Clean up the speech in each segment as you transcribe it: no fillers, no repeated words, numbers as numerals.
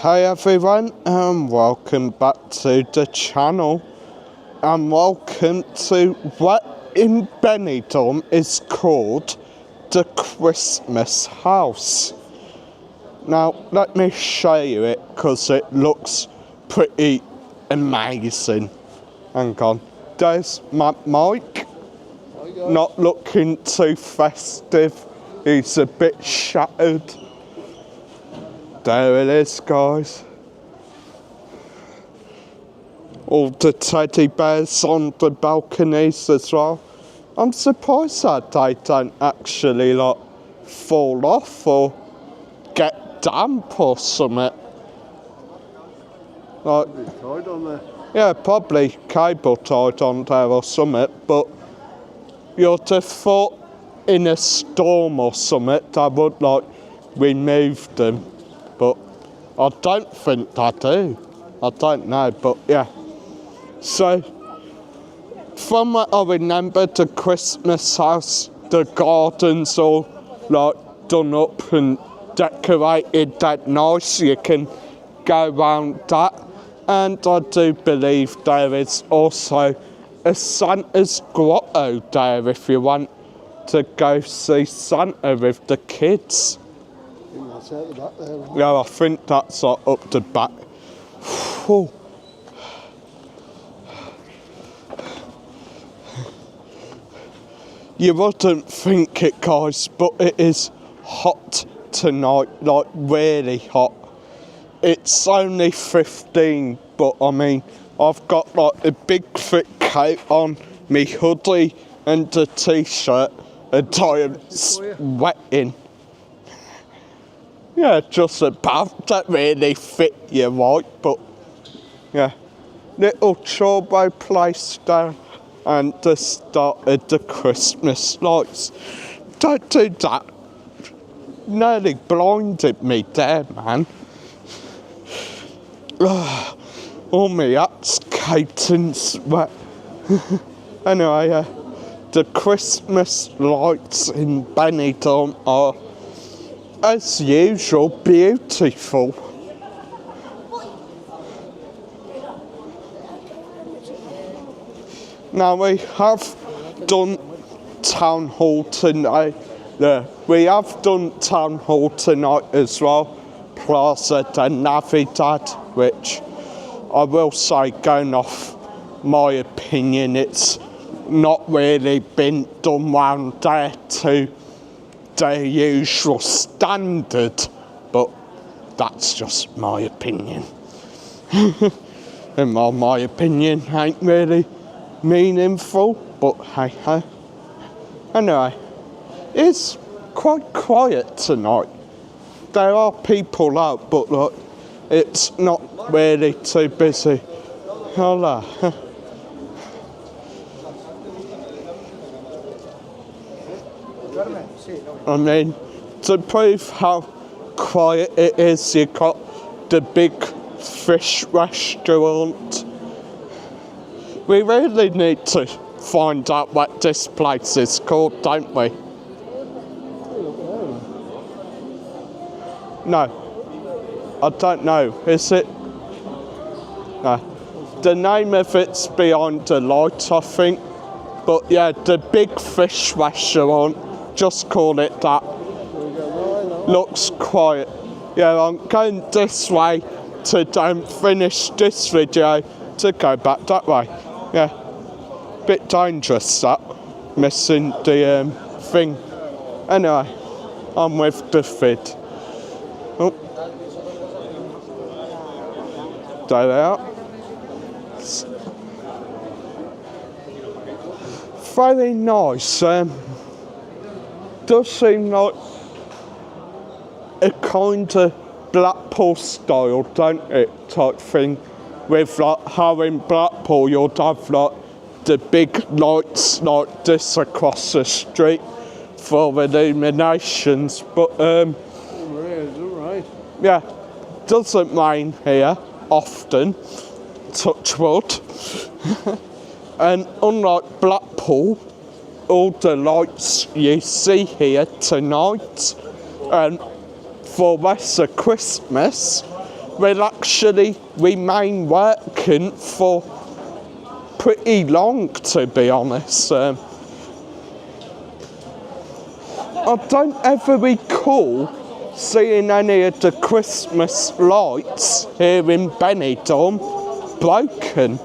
Hey everyone, and welcome back to the channel, and welcome to what in Benidorm is called the Christmas house. Now let me show you it because it looks pretty amazing. Hang on, there's my Mike, not looking too festive, he's a bit shattered. There it is, guys. All the teddy bears on the balconies as well. I'm surprised that they don't actually like fall off or get damp or something. Like, tied on there. Yeah, probably cable tied on there or something, but you'd have thought in a storm or something they would like remove them. But I don't think they do. I don't know, but yeah. So, from what I remember, the Christmas house, the garden's all like done up and decorated that nice. You can go round that. And I do believe there is also a Santa's grotto there if you want to go see Santa with the kids. That's out the back there. Yeah, I think that's up the back. Whew. You wouldn't think it, guys, but it is hot tonight, like really hot. It's only 15, but I mean, I've got like a big thick coat on, me hoodie and a t-shirt, and I am sweating. Yeah, just about, don't really fit you right, but yeah. Little chorbo place there and the start of the Christmas lights. Don't do that. Nearly blinded me there, man. All my hat's caked in sweat. Anyway, the Christmas lights in Benidorm are, as usual, beautiful. Now we have done town hall tonight. We have done town hall tonight as well. Plaza de Navidad, which I will say, going off my opinion, it's not really been done round there to the usual standard, but that's just my opinion. And my opinion ain't really meaningful, but hey ho. Anyway, it's quite quiet tonight. There are people out, but look, it's not really too busy. Hello. I mean, to prove how quiet it is, you got the big fish restaurant. We really need to find out what this place is called, don't we? No, I don't know. Is it? No. The name of it's behind the light, I think. But yeah, the big fish restaurant, just call it that. Looks quiet. Yeah, I'm going this way to finish this video to go back that way. Yeah, bit dangerous that, missing the thing. Anyway, I'm with the vid. Oh, there they are. Very nice. Does seem like a kind of Blackpool style, don't it, type thing. With like how in Blackpool you'd have like the big lights like this across the street for illuminations, but yeah, doesn't rain here often, touch wood. And unlike Blackpool, all the lights you see here tonight, and for rest of Christmas, will actually remain working for pretty long, to be honest. I don't ever recall seeing any of the Christmas lights here in Benidorm broken,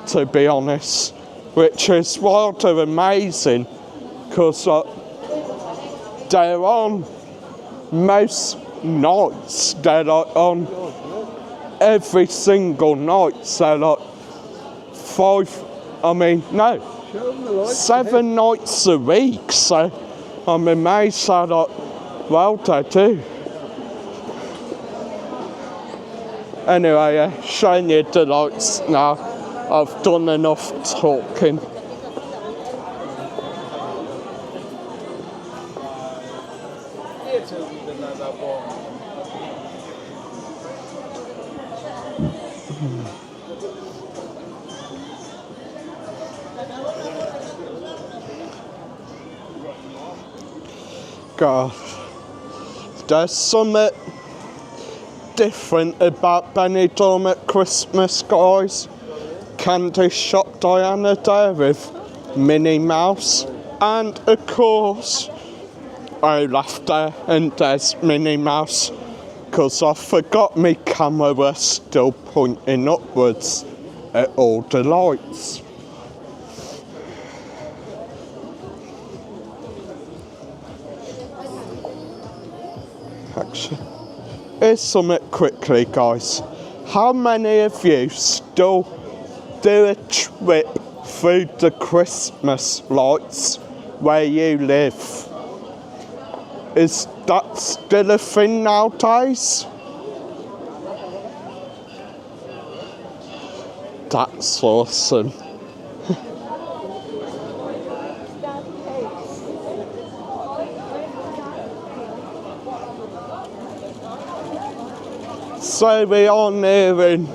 to be honest, which is rather amazing, because they're on most nights, they're like on every single night, so like 7 nights a week, so I'm amazed how like well they do. Anyway, showing you the lights now. I've done enough talking. God, there's something different about Benidorm at Christmas, guys. Candy shop Diana there with Minnie Mouse, and of course Olaf there, and there's Minnie Mouse, because I forgot my camera was still pointing upwards at all the lights. Actually, here's something quickly, guys. How many of you still do a trip through the Christmas lights where you live? Is that still a thing nowadays? That's awesome. So we are nearing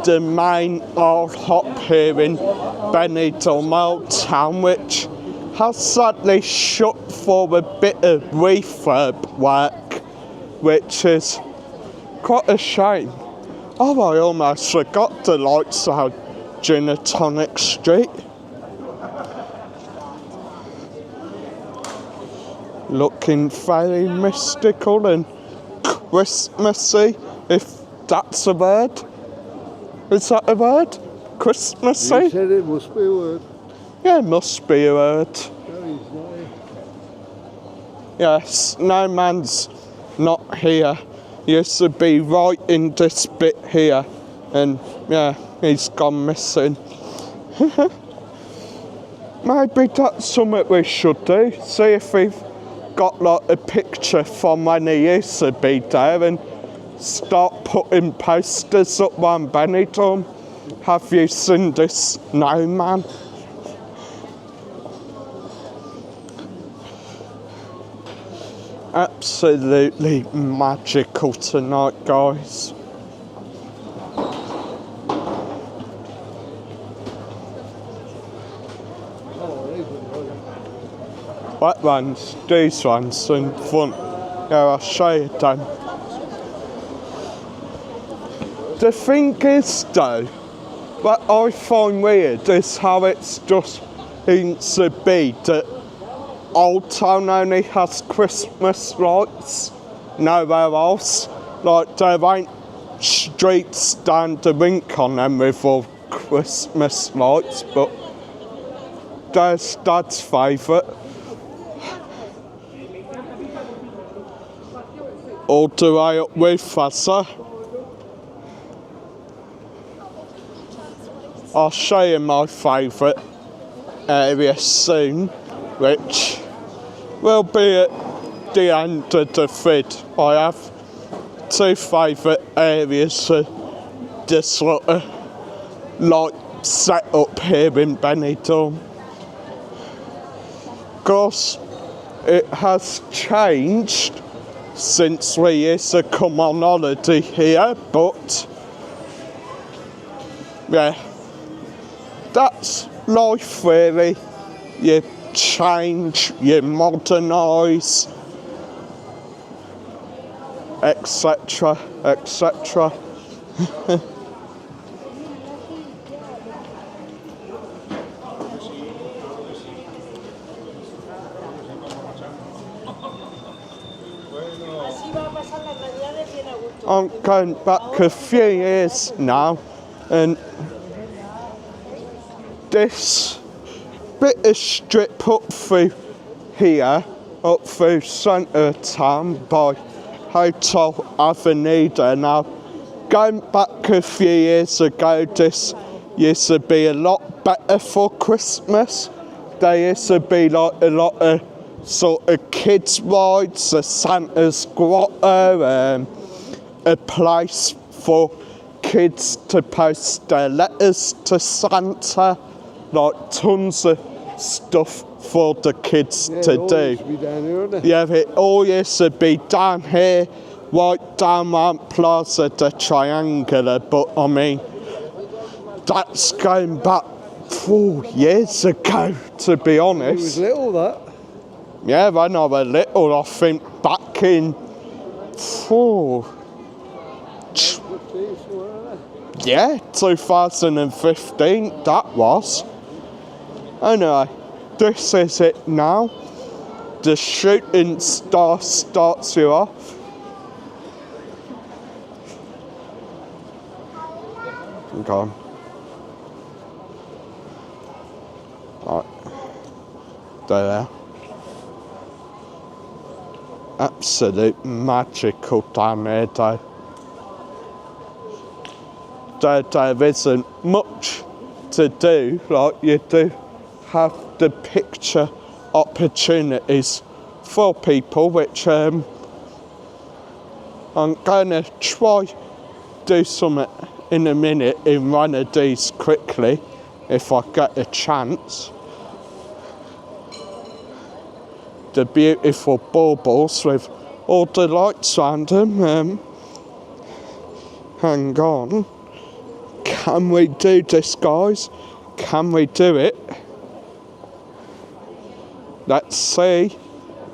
the main old hop here in Benidorm Old Town, which has sadly shut for a bit of refurb work, which is quite a shame. Oh, I almost forgot the lights out Gin and Tonic Street. Looking very mystical and Christmassy, if that's a word. Is that a word? Christmassy? You said it must be a word. Yeah, it must be a word. No, he's not here. Yes, no man's not here. He used to be right in this bit here, and yeah, he's gone missing. Maybe that's something we should do. See if we've got like a picture from when he used to be there, and start putting posters up around Benidorm. Have you seen this snowman? Absolutely magical tonight, guys. What ones? These ones in front. Yeah, I'll show you them. The thing is though, what I find weird is how it's just seems to be that Old Town only has Christmas lights, nowhere else. Like there ain't streets down the rink on them with all Christmas lights, but there's Dad's favourite. All the way up with Fassa. I'll show you my favourite area soon, which will be at the end of the vid. I have 2 favourite areas for this sort of light setup here in Benidorm. Of course, it has changed since we used to come on holiday here, but yeah, that's life really. You change, you modernise. etc., etc. I'm going back a few years now, and this bit of strip up through here, up through centre of town by Hotel Avenida. Now, going back a few years ago, this used to be a lot better for Christmas. There used to be like a lot of sort of kids rides, a Santa's grotto, a place for kids to post their letters to Santa, like tons of stuff for the kids to do. Used to be down here, isn't it? Yeah, it all used to be down here, right down Mount Plaza de Triangular, but I mean, that's going back 4 years ago, to be It honest. was little, that. Yeah, when I was little, I think back in, yeah, 2015, that was. Anyway, this is it now. The shooting star starts you off. Go on. Right. There. Absolute magical down here, though. There isn't much to do, like you do have the picture opportunities for people, which I'm gonna try do something in a minute in one of these quickly, if I get a chance. The beautiful baubles with all the lights around them. Hang on. Can we do this, guys? Can we do it? Let's see.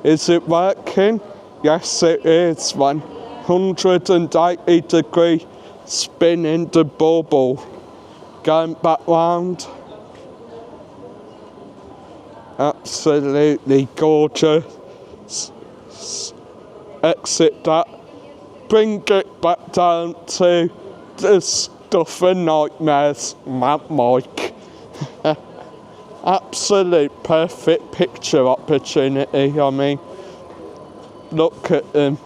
Is it working? Yes, it is. 180 degree spinning the bauble. Going back round. Absolutely gorgeous. Exit that. Bring it back down to the stuff and nightmares, Mad Mike. Absolute perfect picture opportunity. I mean, look at them.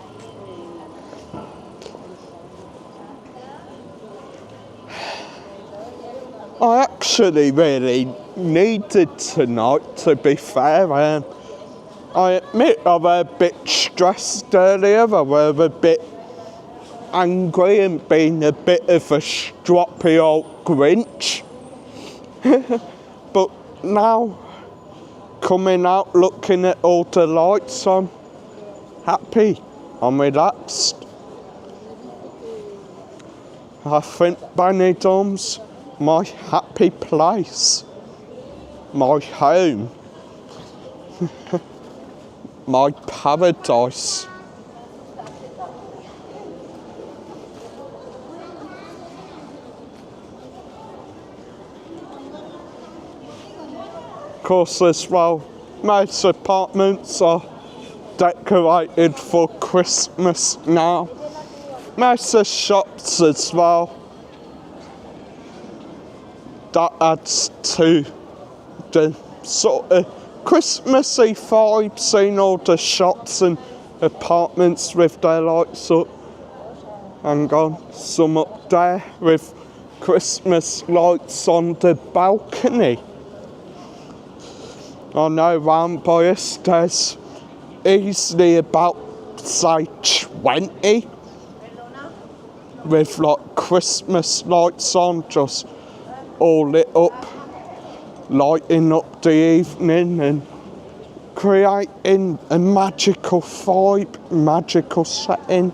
I actually really needed tonight, to be fair. I admit I was a bit stressed earlier. I was a bit angry and being a bit of a stroppy old Grinch. But now, coming out, looking at all the lights, I'm happy. I'm relaxed. I think Benidorm's my happy place. My home. My paradise. Of course, as well, most apartments are decorated for Christmas now. Most of the shops as well. That adds to the sort of Christmassy vibe, seeing all the shops and apartments with their lights up. Hang on, some up there with Christmas lights on the balcony. I know round by us there's easily about, say, 20 with like Christmas lights on, just all lit up, lighting up the evening and creating a magical vibe, magical setting.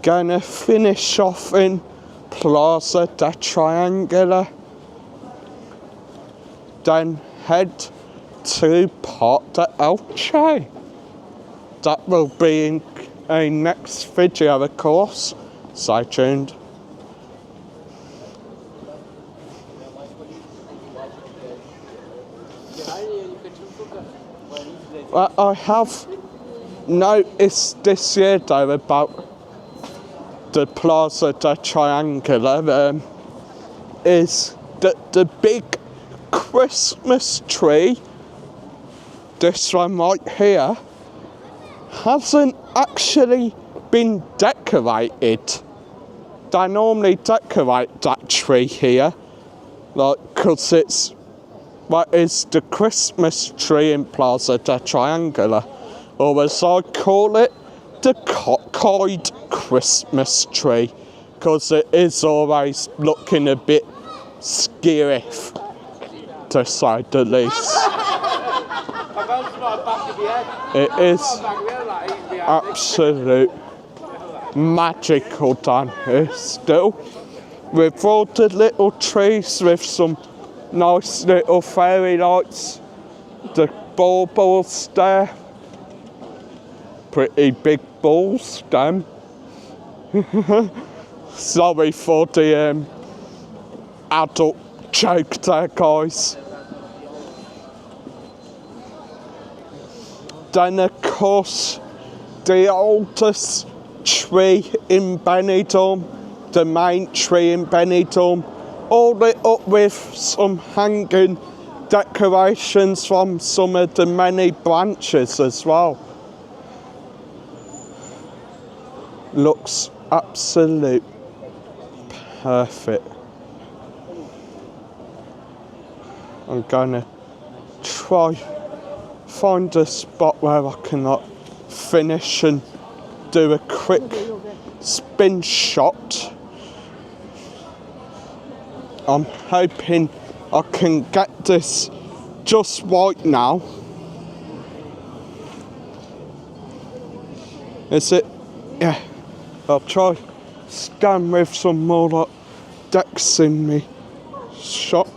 Gonna finish off in Plaza de Triangular, then head to Parc de Elche. that will be in a next video, of course. Stay tuned. Well, I have noticed this year though about the Plaza de Triangular is that the big Christmas tree, this one right here, hasn't actually been decorated. They normally decorate that tree here, like, cause it's what is the Christmas tree in Plaza de Triangular, or as I call it, the cockeyed Christmas tree, because it is always looking a bit scary, to say the least. It is absolute magical down here still, with all the little trees with some nice little fairy lights, the baubles there, pretty big balls, damn. Sorry for the adult joke there, guys. Then of course, the oldest tree in Benidorm, the main tree in Benidorm, all lit up with some hanging decorations from some of the many branches as well. Looks absolute perfect. I'm gonna try find a spot where I can like finish and do a quick spin shot. I'm hoping I can get this just right now. Is it? Yeah. I'll try stand with some more like decks in me shot.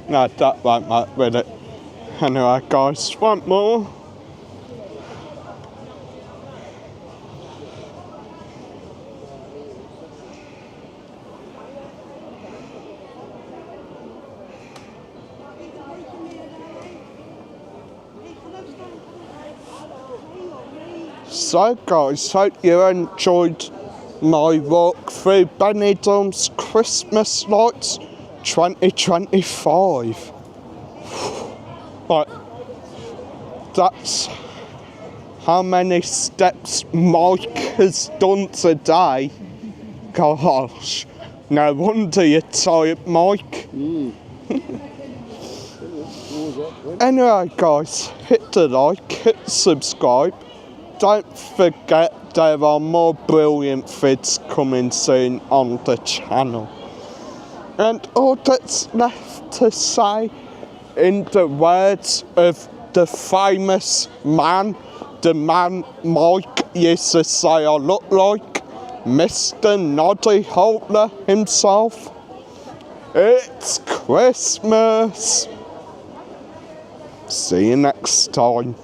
No, that won't work with it. Anyway, guys, want more? So guys, hope you enjoyed my walk through Benidorm's Christmas Lights 2025. But that's how many steps Mike has done today. Gosh, no wonder you're tired, Mike. Anyway guys, hit the like, hit subscribe. Don't forget there are more brilliant vids coming soon on the channel. And all that's left to say, in the words of the famous man, the man Mike used to say I look like, Mr. Noddy Holtler himself, it's Christmas. See you next time.